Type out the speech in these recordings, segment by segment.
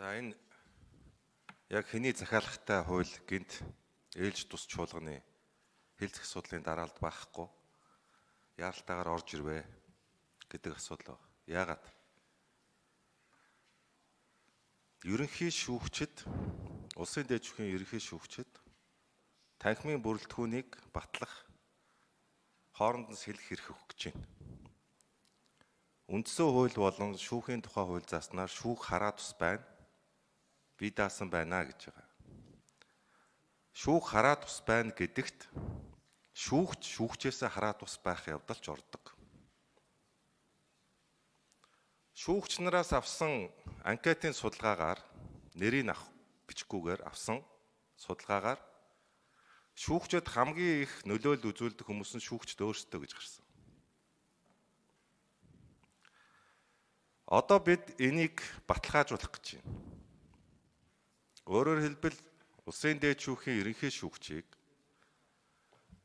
За энэ яг хэний захиалгатай хууль гинт ээлж тус чуулганы хэлцэх асуудлын дараалд байхгүй яаралтайгаар орж ирвэ гэдэг асуудал байна. Яагаад? Ерөнхий шүүгчид, улсын дээд шүүхийн ерөнхий шүүгчид танхимын бүрэлдэхүүнийг батлах хооронд нь сэлэх эрх өгөх гэж байна. Үндсэн хууль болон шүүхийн тухай хууль зааснаар шүүх хараа тус байна. Би даасан байна гэж байгаа. Шүүх хараа тус байна гэдэгт шүүгч шүүгчээсээ хараа тус байх явдал ч ордог. Шүүгч нараас авсан анкетын судалгаагаар нэрийг бичгүйгээр авсан судалгаагаар шүүгчд хамгийн их нөлөөлөл үзүүлдэг хүмүүс нь шүүгчд өөрсдөө гэж гарсан. Одоо бид энийг баталгаажуулах гэж байна. Өөрөөр хэлбэл улсын дээд шүүхийн ерөнхий шүүгчийг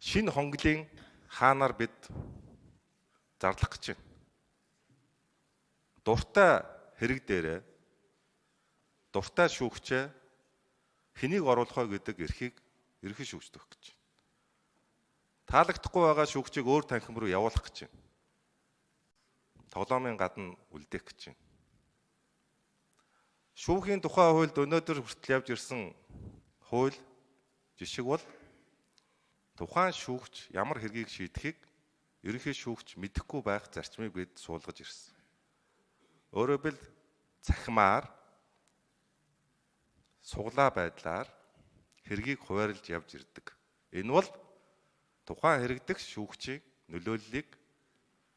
шинэ хонглын хаанаар бид зарлах гэж байна. Дуртай хэрэг дээрээ дуртай шүүгчээ хэнийг оруулах вэ гэдэг эрхийг ерөнхий шүүгчд өгөх гэж байна. Таалагдахгүй байгаа шүүгчийг өөр танхим руу явуулах гэж байна. Тоглоомын гадна үлдээх гэж байна. Шүүхийн тухай хуульд өнөөдөр хүртэл явж ирсэн хууль жишг бол тухайн шүүгч ямар хэргийг шийдэхийг ерөнхий шүүгч мэдэхгүй байх зарчмыг бид суулгаж ирсэн. Өөрөөр хэлбэл цахимаар суглаа байдлаар хэргийг хуваарлж явж ирдэг. Энэ бол тухайн хэрэгдэх шүүгчийн нөлөөллийг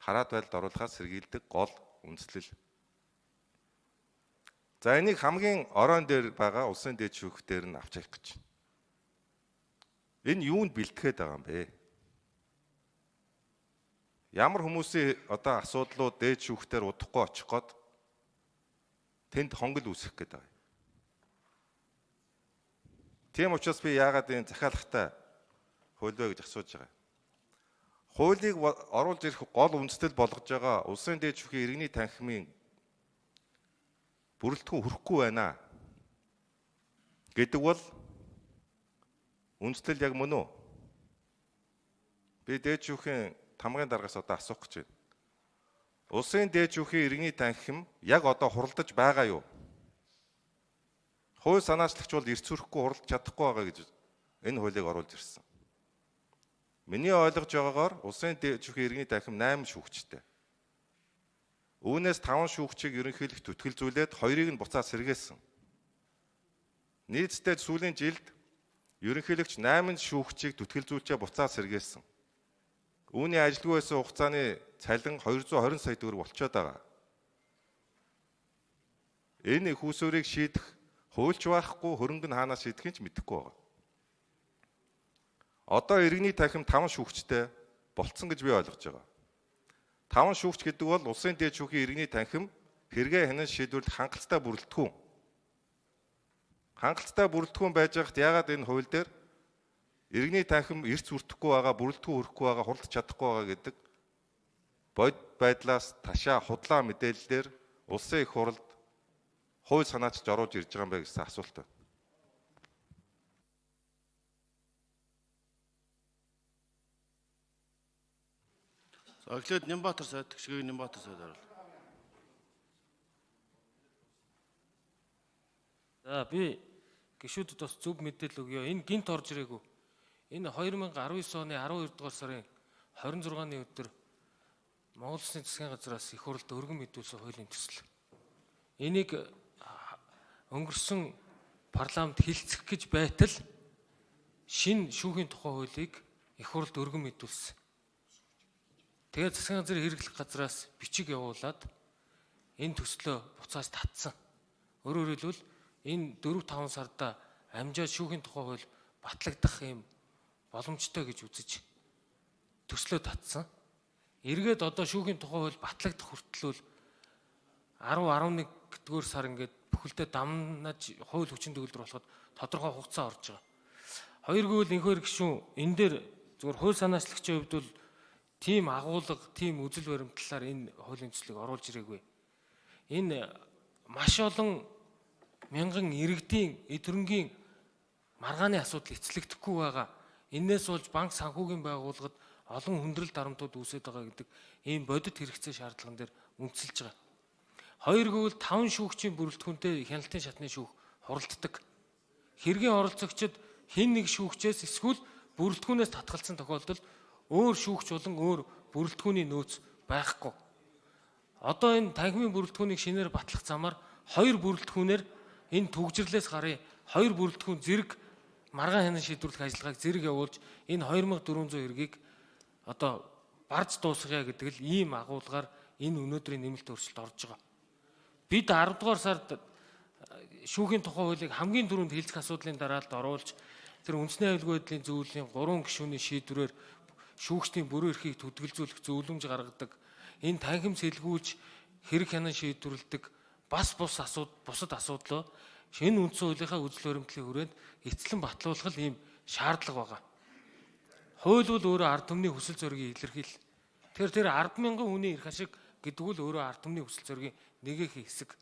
хараат байдалд оруулахаас сэргийлдэг гол үндслэл. За энийг хамгийн оройн дээр байгаа улсын дээд шүүхтээр нь авч явах гэж байна. Энэ юунд бэлтгэхэд байгаа юм бэ? Ямар хүмүүсийн одоо асуудлууд дээд шүүхтээр удахгүй очих гээд тэнд хонгол үүсгэх гээд байгаа юм. Тийм учраас би яагаад энэ захиалгатай хууль вэ гэж асууж байгаа. Хуулийг оруулж ирэх гол үндэслэл болгож байгаа улсын дээд шүүхийн иргэний танхимын бүрэлдэхүүн хүрэхгүй байна гэдэг бол үндэслэл яг мөн үү? Би дээд шүүхийн тамгын даргаас одоо асуух гэж байна. Улсын дээд шүүхийн иргэний танхим яг одоо хуралдаж байгаа юу? Хууль санаачлагч бол эрт сүрэхгүй хуралдаж чадахгүй байгаа гэж энэ хуулийг оруулж ирсэн. Миний ойлгож байгаагаар улсын дээд шүүхийн иргэний танхим 8 шүүгчтэй. Үүнээс 5 шүүгчийг ерөнхийлөгч түтгэлзүүлээд 2-ыг нь буцаад сэргээсэн. Нийтдээ сүүлийн жилд ерөнхийлөгч 8 шүүгчийг түтгэлзүүлчээ буцаад сэргээсэн. Үүний ажилгүй байсан хугацааны цалин 220 сая төгрөг болчиход байгаа. Энэ их усүрийг шийдэх хуульч байхгүй хөрөнгө нь хаанаас шийдэхин ч мэдэхгүй байгаа. Одоо иргэний танхим 5 шүүгчтэй болцсон гэж би ойлгож байгаа. 5 шүүгч гэдэг бол улсын дээд шүүхийн иргэний танхим хэрэгээ хянан шийдвэрлэх хангалттай бүрэлдэхүүн. Хангалттай бүрэлдэхүүн байж байхад яагаад энэ хууль дээр иргэний танхим эрт сүрдэхгүй байгаа, бүрэлдэхүүн хүрэхгүй байгаа, хуралдаж чадахгүй байгаа гэдэг бод байдлаас ташаа худлаа мэдээллээр улсын их хурлд хууль санаачилж оруулж ирж байгаа юм байна гэсэн асуулт байна. За эхлээд Нямбатар сайд гişгийг Нямбатар сайд харуул. За би гишүүдэд бас зөв мэдээлэл өгье. Энэ гинт орж ирээгүй. Энэ 2019 оны 12 дугаар сарын 26-ны өдөр Монгол Улсын засгийн газраас их хурлд өргөн мэдүүлсэн хуулийн төсөл. Энийг өнгөрсөн парламент хилцэх гэж байтал шинэ шүүхийн тухай хуулийг их хурлд өргөн мэдүүлсэн. Тэгээд засгийн газрын хэрэглэх газраас бичиг явуулаад энэ төслөө буцааж татсан. Өөрөөр хэлбэл энэ 4-5 сарда амжаад шүүхийн тухай хууль батлагдах юм боломжтой гэж үзэж төслөө татсан. Эргээд одоо шүүхийн тухай хууль батлагдах хүртэл 10-11 дэх сар ингээд бүхэлдээ дамнаж хууль хүчин төгөлдөр болоход тодорхой хугацаа орж байгаа. Хоёргүй л энэхэр гишүүн энэ дээр зөвхөн хууль санаачлагчийн хувьд бол тийм агуулга, тийм үзэл баримтлалаар энэ хуулийн төслийг оруулж ирээгүй. Энэ маш олон мянган иргэдийн эд хөрөнгийн маргааны асуудал эцлэгдэхгүй байгаа. Иннээс болж банк санхүүгийн байгууллагад олон хүндрэл дарамтууд үүсэж байгаа гэдэг ийм бодит хэрэгцээ шаардлаган дээр үндэслэж байгаа. Хоёр гэвэл 5 шүүгчийн бүрэлдэхүүнтэй хяналтын шатны шүүх хуралддаг. Хэргийн оролцогчид хэн нэг шүүгчээс эсвэл бүрэлдэхүүнээс татгалзсан тохиолдолд өөр шүүгч болон өөр бүрэлдэхүүний нөөц байхгүй. Одоо энэ танхимын бүрэлдэхүүнийг шинээр батлах замаар хоёр бүрэлдэхүүнээр энэ түгжирлээс гарыг хоёр бүрэлдэхүүн зэрэг маргаан хянан шийдвэрлэх ажиллагааг зэрэг явуулж энэ 2400 хэргийг одоо барж дуусгая гэдэг л ийм агуулгаар энэ өнөөдрийн нэмэлт өөрчлөлт орж байгаа. Бид 10 дугаар сард шүүхийн тухай хуулийг хамгийн түрүүнд хэлцэх асуудлын дараалд оруулж тэр үндэсний аюулгүй байдлын зөвлөлийн 3 гишүүний шийдвэрээр шүүгчдийн бүрэн эрхийг төдөлзүүлэх зөвлөмж гаргадаг. Энэ танхим сэлгүүлж хэрэг хянан шийдвэрлэдэг бусад асуудлаа шинэ үндсэн хуулийнхаа үзэл баримтлалын хүрээнд эцлэн батлуулах ийм шаардлага байгаа. Хууль бол өөрөө ард түмний хүсэл зоригийг илэрхийл. Тэр 10,000 хүний эрх ашиг гэдэг нь өөрөө ард түмний хүсэл зоригийн нэгэн хэсэг.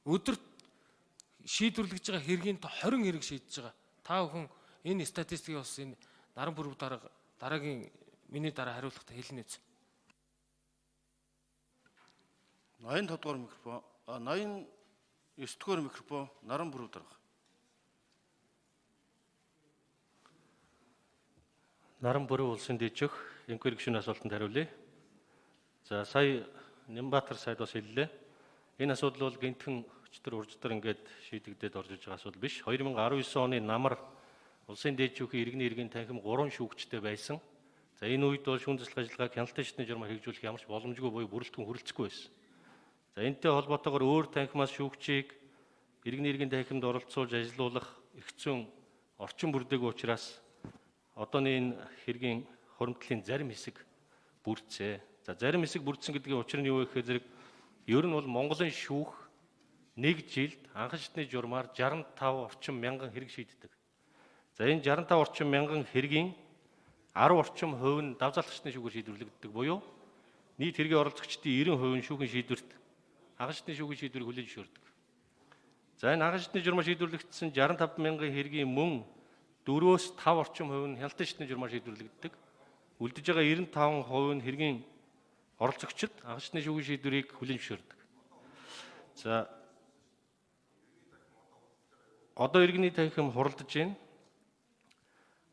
Өдөрт шийдвэрлэж байгаа хэргийн 20 хэрэг шийдэж байгаа. Та бүхэн энэ статистикийг бас энэ наран бүрэг дараагийн миний дараа хариулахад хэлнэ үз. 85 дугаар микрофон, 89 дугаар микрофон наран бүрэг дарга. Наран бүрэг улсын дэжих энэхүү гишүүний асуултанд хариулъя. За сая Нямбатар сайд бас хэллээ. Энэ асуудал бол гинтхэн өчтөр уржтар ингээд шийдэгдээд орж иж байгаа асуудал биш. 2019 оны намар улсын дээдчүүхийн иргэний иргэн танхим 3 шүүгчтэй байсан. За энэ үед бол шүүн заслах ажиллагааг хяналтын шатны журмаар хэрэгжүүлэх ямарч боломжгүй буюу бүрэлдэхүүн хүрэлцэхгүй байсан. За энэтэй холбоотойгоор өөр танхимаас шүүгчийг иргэний иргэн танхимд оролцуулж ажилуулах их зүйн орчин бүрдээгүй учраас одооний энэ хэргийн хуримтлалын зарим хэсэг бүрдсэ. За зарим хэсэг бүрдсэн гэдгийн учир нь юу вэ гэхээр зэрэг ер нь бол Монголын шүүх нэг жилд анхан шатны журмаар 65 орчим мянган хэрэг шийддэг. За энэ 65 орчим мянган хэргийн 10 орчим хувь нь давзаалгч шатны шүүгээр шийдвэрлэгддэг буюу нийт хэргийн оролцогчдын 90% нь шүүхийн шийдвэрт анхан шатны шүүхийн шийдвэрийг хүлээн зөвшөөрдөг. За энэ анхан шатны журмаар шийдвэрлэгдсэн 65 мянган хэргийн мөн 4-5 орчим хувь нь хяналтын шатны журмаар шийдвэрлэгддэг. Үлдэж байгаа 95% нь хэргийн оролцогчид анхан шатны шүүхийн шийдвэрийг хүлээн зөвшөөрдөг. За одоо иргэний танхим хуралдаж байна.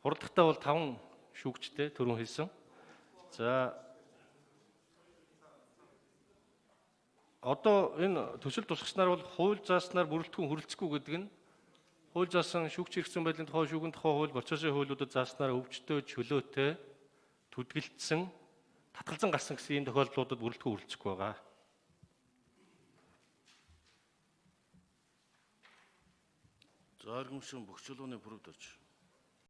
Хуралдахдаа бол 5 шүүгчтэй түрүүн хэлсэн. За одоо энэ төсөл тусгаснаар бол хууль зааснаар бүрэлдэхүүн хүрэлцэхгүй гэдэг нь хууль заасан шүүгч хэрэгцсэн байдлын тухай шүүгэн тухай хууль процессын хуулиудад зааснаар өвчтөө чөлөөтэй түдгэлдсэн татгалзан гарсан гэсэн ийм тохиолдлуудад бүрэлдэхүүн хүрэлцэхгүй байгаа. За иргэншин бүх чулууны бүрэлд орж.